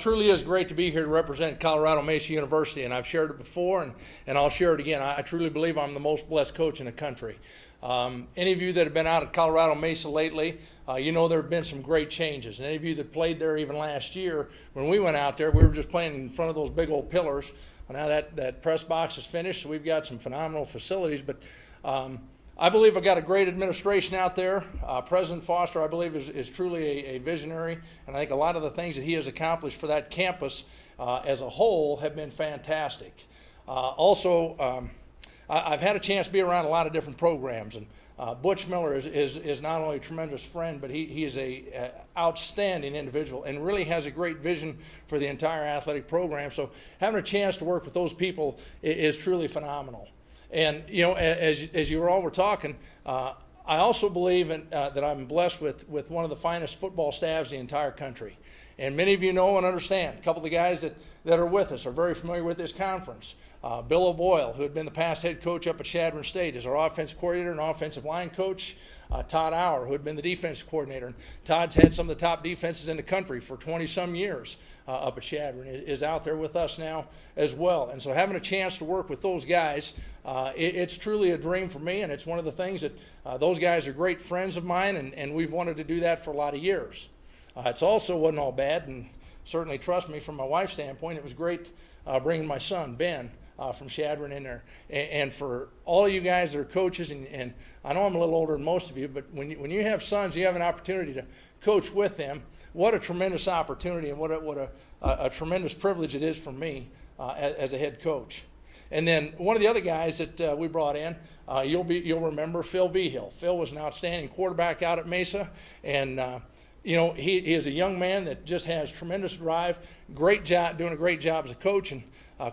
truly is great to be here to represent Colorado Mesa University, and I've shared it before, and I'll share it again. I truly believe I'm the most blessed coach in the country. Any of you that have been out at Colorado Mesa lately, you know there have been some great changes. And any of you that played there even last year, when we went out there, we were just playing in front of those big old pillars. Now that press box is finished, so we've got some phenomenal facilities. But I believe I've got a great administration out there. President Foster, I believe, is truly a visionary, and I think a lot of the things that he has accomplished for that campus as a whole have been fantastic. I've had a chance to be around a lot of different programs, and Butch Miller is not only a tremendous friend, but he is a outstanding individual and really has a great vision for the entire athletic program. So having a chance to work with those people is truly phenomenal. And, you know, as you all were talking, I also believe that I'm blessed with one of the finest football staffs in the entire country. And many of you know and understand. A couple of the guys that are with us are very familiar with this conference. Bill O'Boyle, who had been the past head coach up at Chadron State, is our offensive coordinator and offensive line coach. Todd Auer, who had been the defensive coordinator. And Todd's had some of the top defenses in the country for 20-some years up at Chadron, is out there with us now as well. And so having a chance to work with those guys, it's truly a dream for me, and it's one of the things that those guys are great friends of mine, and we've wanted to do that for a lot of years. It's also wasn't all bad, and certainly, trust me, from my wife's standpoint, it was great bringing my son, Ben, from Chadron in there. And for all of you guys that are coaches, and I know I'm a little older than most of you, but when you have sons, you have an opportunity to coach with them. What a tremendous opportunity, and what a tremendous privilege it is for me as a head coach. And then one of the other guys that we brought in, you'll remember Phil Vigil. Phil was an outstanding quarterback out at Mesa, and you know, he is a young man that just has tremendous drive, great job, doing a great job as a coach. And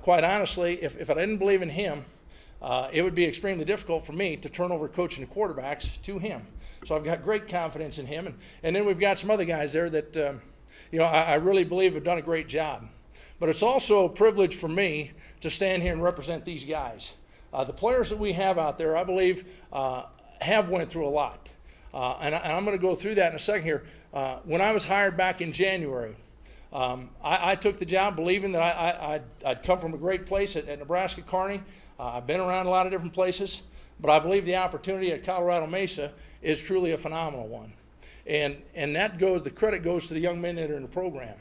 quite honestly, if I didn't believe in him, it would be extremely difficult for me to turn over coaching the quarterbacks to him. So I've got great confidence in him. And then we've got some other guys there that, you know, I really believe have done a great job. But it's also a privilege for me to stand here and represent these guys. The players that we have out there, I believe, have went through a lot. And I'm going to go through that in a second here. When I was hired back in January, I took the job believing that I'd come from a great place at Nebraska Kearney. I've been around a lot of different places, but I believe the opportunity at Colorado Mesa is truly a phenomenal one. And the credit goes to the young men that are in the program.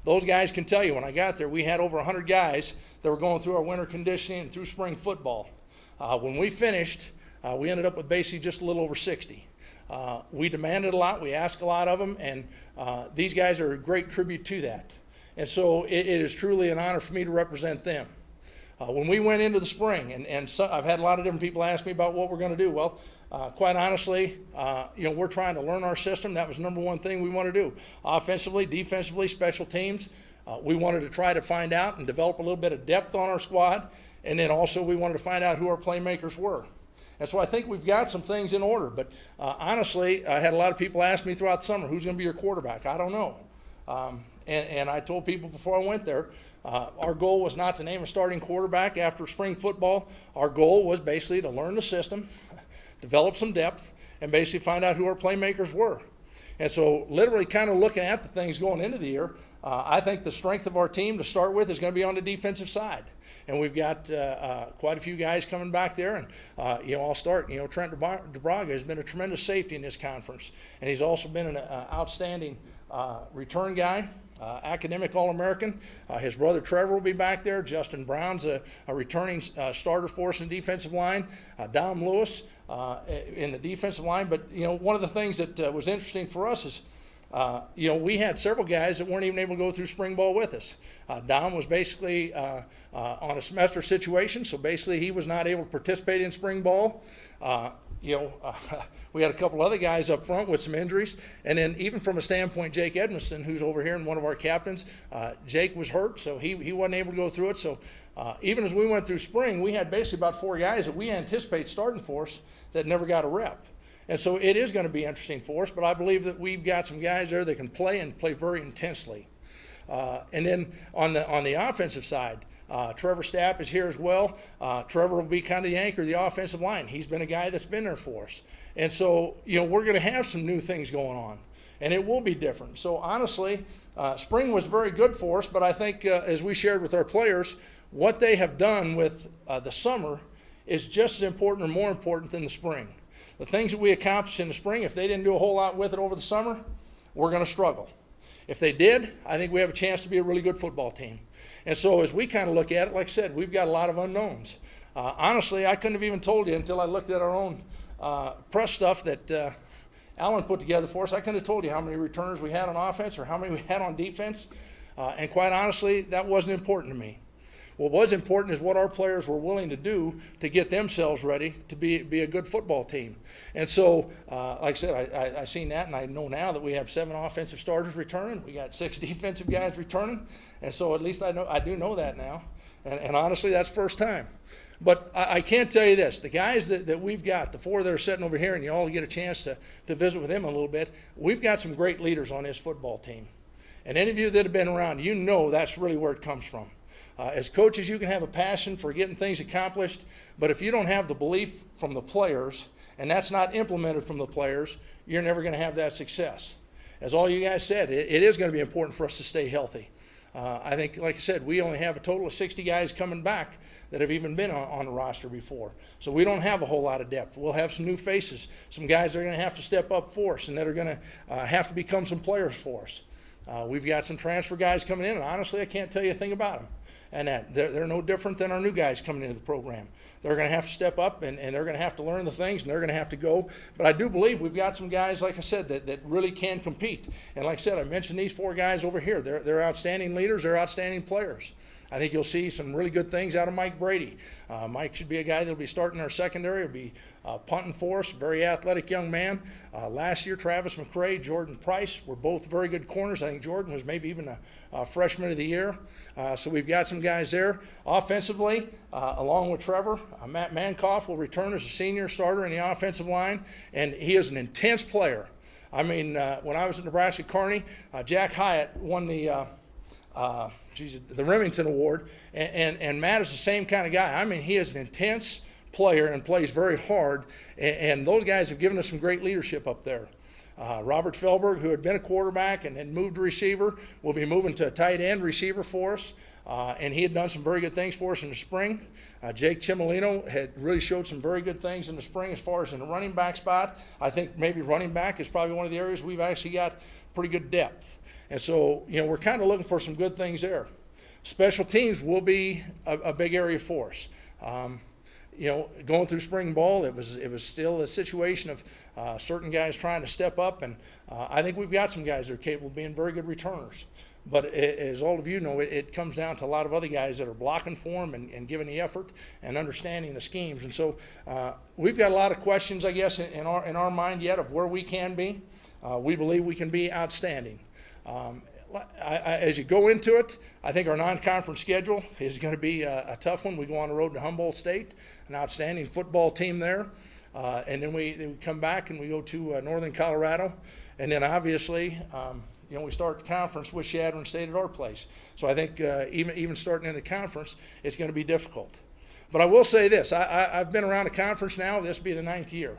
Those guys can tell you, when I got there, we had over 100 guys that were going through our winter conditioning and through spring football. When we finished, we ended up with basically just a little over 60. We demanded a lot, we asked a lot of them, and these guys are a great tribute to that. And so it is truly an honor for me to represent them. When we went into the spring, and so I've had a lot of different people ask me about what we're going to do. Well, quite honestly, you know, we're trying to learn our system. That was the number one thing we want to do. Offensively, defensively, special teams. We wanted to try to find out and develop a little bit of depth on our squad, and then also we wanted to find out who our playmakers were. And so I think we've got some things in order. But honestly, I had a lot of people ask me throughout the summer, who's going to be your quarterback? I don't know. And I told people before I went there, our goal was not to name a starting quarterback after spring football. Our goal was basically to learn the system, develop some depth, and basically find out who our playmakers were. And so literally kind of looking at the things going into the year, I think the strength of our team to start with is going to be on the defensive side. And we've got quite a few guys coming back there. And, you know, I'll start. You know, Trent DeBraga has been a tremendous safety in this conference. And he's also been an outstanding return guy, academic All-American. His brother Trevor will be back there. Justin Brown's a returning starter for us in the defensive line. Dom Lewis in the defensive line. But, you know, one of the things that was interesting for us is, you know, we had several guys that weren't even able to go through spring ball with us. Dom was basically on a semester situation, so basically he was not able to participate in spring ball. You know, we had a couple other guys up front with some injuries. And then even from a standpoint, Jake Edmiston, who's over here and one of our captains, Jake was hurt, so he wasn't able to go through it. So even as we went through spring, we had basically about 4 guys that we anticipate starting for us that never got a rep. And so it is going to be interesting for us, but I believe that we've got some guys there that can play and play very intensely. And then on the offensive side, Trevor Stapp is here as well. Trevor will be kind of the anchor of the offensive line. He's been a guy that's been there for us. And so, you know, we're going to have some new things going on. and it will be different. So honestly, spring was very good for us, but I think as we shared with our players, what they have done with the summer is just as important or more important than the spring. The things that we accomplished in the spring, if they didn't do a whole lot with it over the summer, we're going to struggle. If they did, I think we have a chance to be a really good football team. And so as we kind of look at it, like I said, we've got a lot of unknowns. Honestly, I couldn't have even told you until I looked at our own press stuff that Alan put together for us. I couldn't have told you how many returners we had on offense or how many we had on defense. And quite honestly, that wasn't important to me. What was important is what our players were willing to do to get themselves ready to be a good football team. And so, like I said, I seen that, and I know now that we have 7 offensive starters returning. We got 6 defensive guys returning. And so at least I do know that now. And honestly, that's first time. But I can tell you this, the guys that we've got, the 4 that are sitting over here, and you all get a chance to visit with them a little bit, we've got some great leaders on this football team. And any of you that have been around, you know that's really where it comes from. As coaches, you can have a passion for getting things accomplished, but if you don't have the belief from the players, and that's not implemented from the players, you're never going to have that success. As all you guys said, it is going to be important for us to stay healthy. I think, like I said, we only have a total of 60 guys coming back that have even been on the roster before. So we don't have a whole lot of depth. We'll have some new faces, some guys that are going to have to step up for us and that are going to have to become some players for us. We've got some transfer guys coming in, and honestly, I can't tell you a thing about them. And that they're no different than our new guys coming into the program. They're going to have to step up, and they're going to have to learn the things, and they're going to have to go. But I do believe we've got some guys, like I said, that really can compete. And like I said, I mentioned these 4 guys over here. They're outstanding leaders. They're outstanding players. I think you'll see some really good things out of Mike Brady. Mike should be a guy that will be starting our secondary. He'll be punting for us, very athletic young man. Last year, Travis McCray, Jordan Price were both very good corners. I think Jordan was maybe even a freshman of the year. So we've got some guys there. Offensively, along with Trevor, Matt Mankoff will return as a senior starter in the offensive line, and he is an intense player. I mean, when I was at Nebraska Kearney, Jack Hyatt won the Remington Award, and Matt is the same kind of guy. I mean, he is an intense player and plays very hard, and those guys have given us some great leadership up there. Robert Felberg, who had been a quarterback and had moved to receiver, will be moving to a tight end receiver for us, and he had done some very good things for us in the spring. Jake Chimolino had really showed some very good things in the spring as far as in the running back spot. I think maybe running back is probably one of the areas we've actually got pretty good depth. And so, we're kind of looking for some good things there. Special teams will be a big area for us. Going through spring ball, it was still a situation of certain guys trying to step up, and I think we've got some guys that are capable of being very good returners. But as all of you know, it comes down to a lot of other guys that are blocking for them and giving the effort and understanding the schemes. And so we've got a lot of questions, I guess, in our mind yet of where we can be. We believe we can be outstanding. As you go into it, I think our non-conference schedule is going to be a tough one. We go on the road to Humboldt State, an outstanding football team there. And then we come back and we go to northern Colorado. And then obviously, we start the conference with Shadron State at our place. So I think even starting in the conference, it's going to be difficult. But I will say this, I've been around the conference now. This will be the 9th year.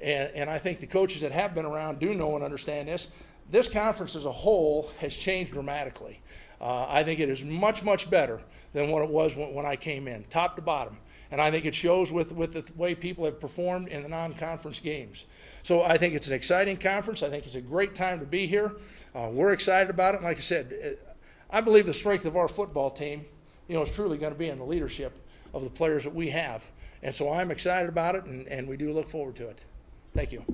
And I think the coaches that have been around do know and understand this. This conference as a whole has changed dramatically. I think it is much, much better than what it was when I came in, top to bottom. And I think it shows with the way people have performed in the non-conference games. So I think it's an exciting conference. I think it's a great time to be here. We're excited about it. And like I said, I believe the strength of our football team, is truly going to be in the leadership of the players that we have. And so I'm excited about it, and we do look forward to it. Thank you.